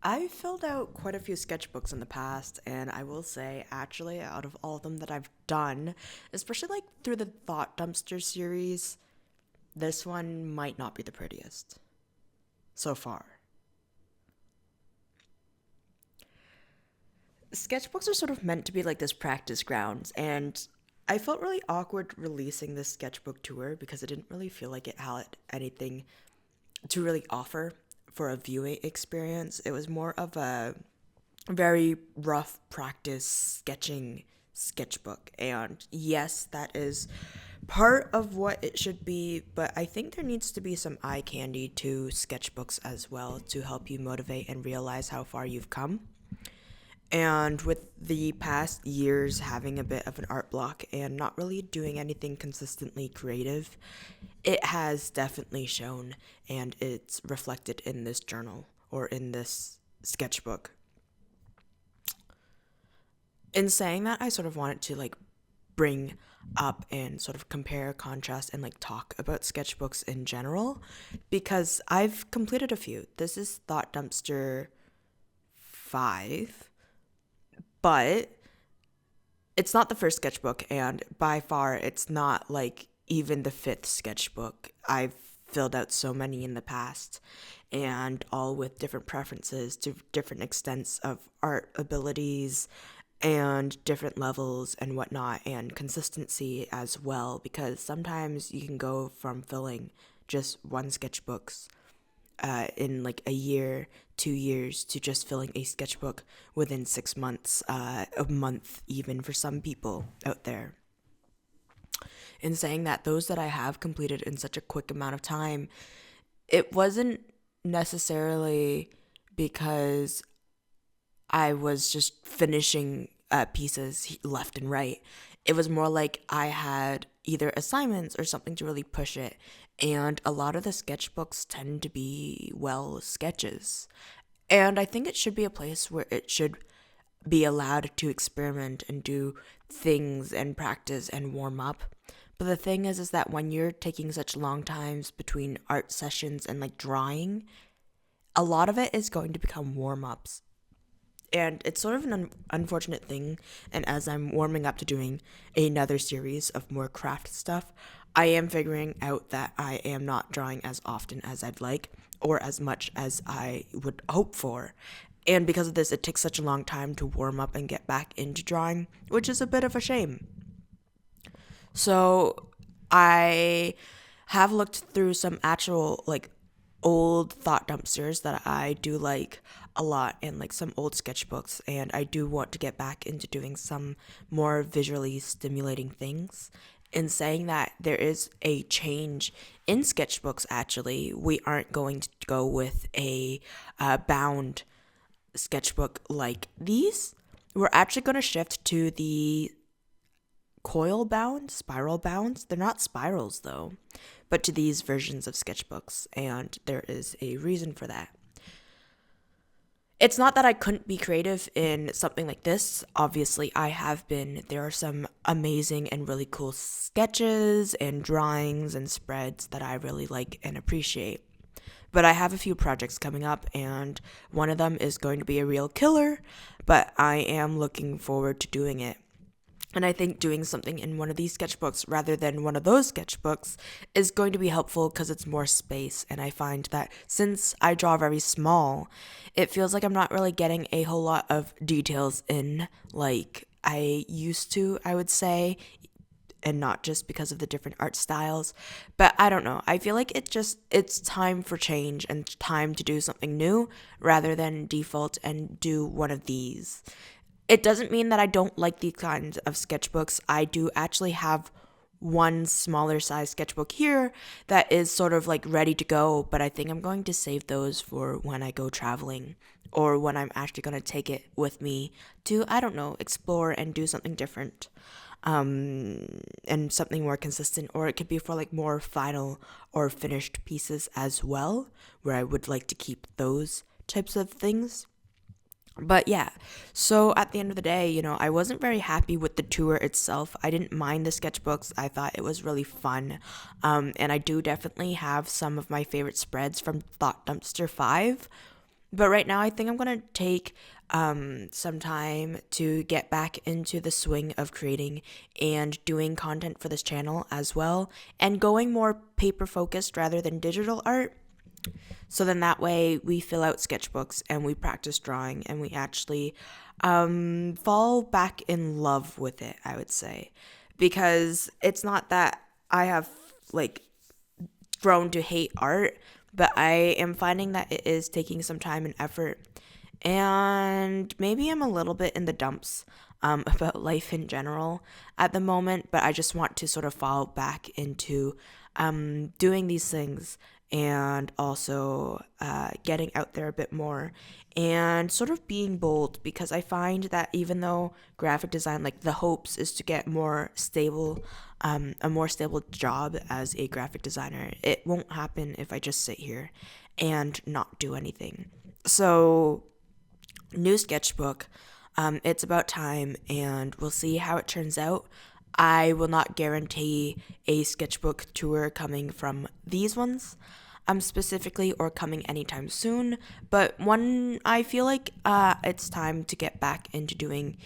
I filled out quite a few sketchbooks in the past, and I will say, actually, out of all of them that I've done, especially like through the Thought Dumpster series, this one might not be the prettiest so far. Sketchbooks are sort of meant to be like this practice grounds, and I felt really awkward releasing this sketchbook tour because it didn't really feel like it had anything to really offer for a viewing experience. It was more of a very rough practice sketching sketchbook. And yes, that is part of what it should be, but I think there needs to be some eye candy to sketchbooks as well to help you motivate and realize how far you've come. And with the past years having a bit of an art block and not really doing anything consistently creative, it has definitely shown and it's reflected in this journal or in this sketchbook. In saying that, I sort of wanted to like bring up and sort of compare, contrast, and like talk about sketchbooks in general because I've completed a few. This is Thought Dumpster 5, but it's not the first sketchbook, and by far, it's not like even the fifth sketchbook. I've filled out so many in the past, and all with different preferences to different extents of art abilities and different levels and whatnot, and consistency as well, because sometimes you can go from filling just one sketchbooks in like a year, 2 years, to just filling a sketchbook within 6 months, a month even for some people out there. In saying that, those that I have completed in such a quick amount of time, it wasn't necessarily because I was just finishing pieces left and right. It was more like I had either assignments or something to really push it. And a lot of the sketchbooks tend to be, well, sketches. And I think it should be a place where it should be allowed to experiment and do things and practice and warm up. But the thing is that when you're taking such long times between art sessions and like drawing, a lot of it is going to become warm ups. And it's sort of an unfortunate thing. And as I'm warming up to doing another series of more craft stuff, I am figuring out that I am not drawing as often as I'd like or as much as I would hope for. And because of this, it takes such a long time to warm up and get back into drawing, which is a bit of a shame. So I have looked through some actual like old thought dumpsters that I do like a lot and like some old sketchbooks, and I do want to get back into doing some more visually stimulating things. In saying that, there is a change in sketchbooks. Actually, we aren't going to go with a bound sketchbook like these. We're actually going to shift to the coil bound, spiral bound. They're not spirals though, but to these versions of sketchbooks, and there is a reason for that. It's not that I couldn't be creative in something like this. Obviously, I have been. There are some amazing and really cool sketches and drawings and spreads that I really like and appreciate. But I have a few projects coming up, and one of them is going to be a real killer, but I am looking forward to doing it. And I think doing something in one of these sketchbooks rather than one of those sketchbooks is going to be helpful because it's more space. And I find that since I draw very small, it feels like I'm not really getting a whole lot of details in like I used to, I would say. And not just because of the different art styles, but I don't know. I feel like it's time for change and time to do something new rather than default and do one of these. It doesn't mean that I don't like these kinds of sketchbooks. I do actually have one smaller size sketchbook here that is sort of like ready to go, but I think I'm going to save those for when I go traveling or when I'm actually going to take it with me to, I don't know, explore and do something different, and something more consistent. Or it could be for like more final or finished pieces as well, where I would like to keep those types of things. But yeah, so at the end of the day, I wasn't very happy with the tour itself. I didn't mind the sketchbooks. I thought it was really fun. And I do definitely have some of my favorite spreads from Thought Dumpster 5. But right now, I think I'm gonna take some time to get back into the swing of creating and doing content for this channel as well, and going more paper focused rather than digital art. So then that way we fill out sketchbooks and we practice drawing and we actually fall back in love with it, I would say. Because it's not that I have like grown to hate art, but I am finding that it is taking some time and effort. And maybe I'm a little bit in the dumps about life in general at the moment, but I just want to sort of fall back into doing these things and also getting out there a bit more and sort of being bold, because I find that even though graphic design, like the hopes is to get more stable, a more stable job as a graphic designer, it won't happen if I just sit here and not do anything. So, new sketchbook. It's about time, and we'll see how it turns out. I will not guarantee a sketchbook tour coming from these ones, specifically, or coming anytime soon. But when I feel like it's time to get back into doing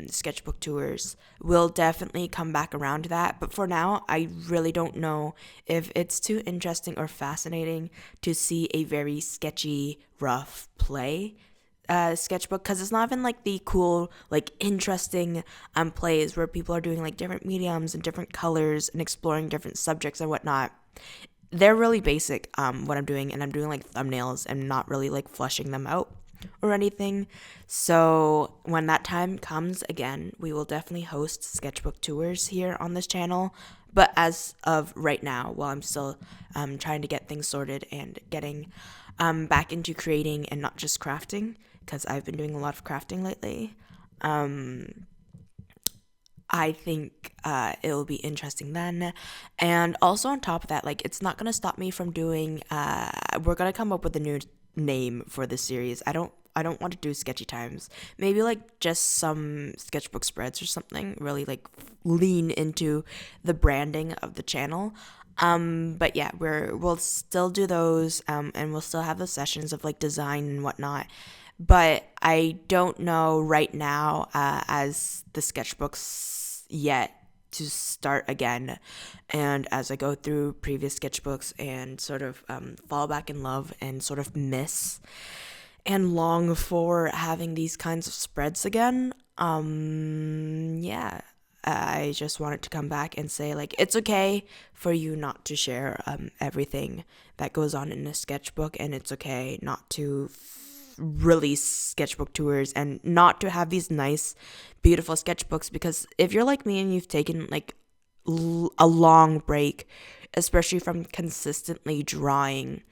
sketchbook tours, we'll definitely come back around to that. But for now, I really don't know if it's too interesting or fascinating to see a very sketchy, rough play sketchbook, because it's not even like the cool, like interesting plays where people are doing like different mediums and different colors and exploring different subjects and whatnot. They're really basic, what I'm doing, and I'm doing like thumbnails and not really like fleshing them out or anything. So when that time comes again, we will definitely host sketchbook tours here on this channel. But as of right now, while I'm still trying to get things sorted and getting back into creating and not just crafting, because I've been doing a lot of crafting lately, I think it'll be interesting then. And also on top of that, like it's not gonna stop me from doing. We're gonna come up with a new name for this series. I don't want to do sketchy times. Maybe like just some sketchbook spreads or something. Really like lean into the branding of the channel. But yeah, we'll still do those, and we'll still have the sessions of like design and whatnot. But I don't know right now, as the sketchbooks yet to start again, and as I go through previous sketchbooks and sort of fall back in love and sort of miss and long for having these kinds of spreads again. Yeah, I just wanted to come back and say, like, it's okay for you not to share everything that goes on in a sketchbook, and it's okay not to release sketchbook tours and not to have these nice, beautiful sketchbooks. Because if you're like me and you've taken like a long break, especially from consistently drawing,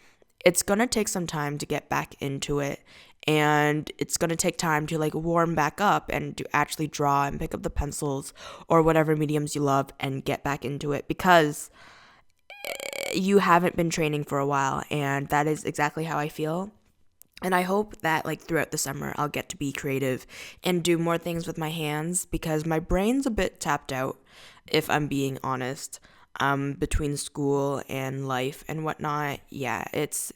it's gonna take some time to get back into it, and it's gonna take time to like warm back up and to actually draw and pick up the pencils or whatever mediums you love and get back into it, because you haven't been training for a while. And that is exactly how I feel. And I hope that like throughout the summer I'll get to be creative and do more things with my hands, because my brain's a bit tapped out, if I'm being honest. Between school and life and whatnot, yeah, it's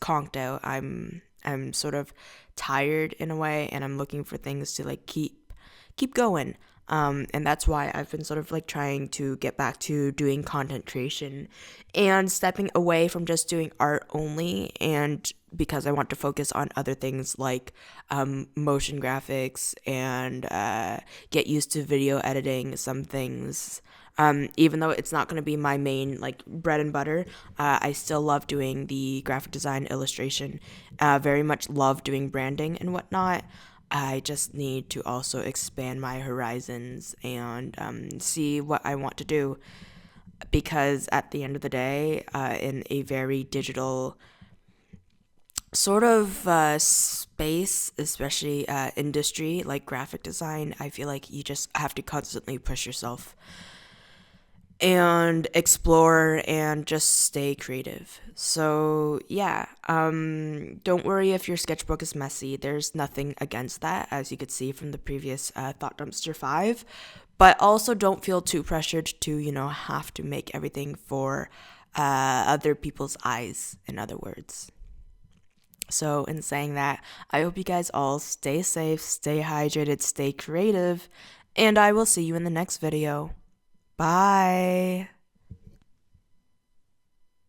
conked out. I'm sort of tired in a way, and I'm looking for things to like keep going. And that's why I've been sort of like trying to get back to doing content creation and stepping away from just doing art only. And because I want to focus on other things like motion graphics and get used to video editing, some things. Even though it's not going to be my main like bread and butter, I still love doing the graphic design, illustration, very much love doing branding and whatnot. I just need to also expand my horizons and see what I want to do, because at the end of the day, in a very digital sort of space, especially industry like graphic design, I feel like you just have to constantly push yourself and explore and just stay creative. So, yeah, don't worry if your sketchbook is messy. There's nothing against that, as you could see from the previous Thought Dumpster 5. But also don't feel too pressured to, have to make everything for other people's eyes, in other words. So, in saying that, I hope you guys all stay safe, stay hydrated, stay creative, and I will see you in the next video. Bye.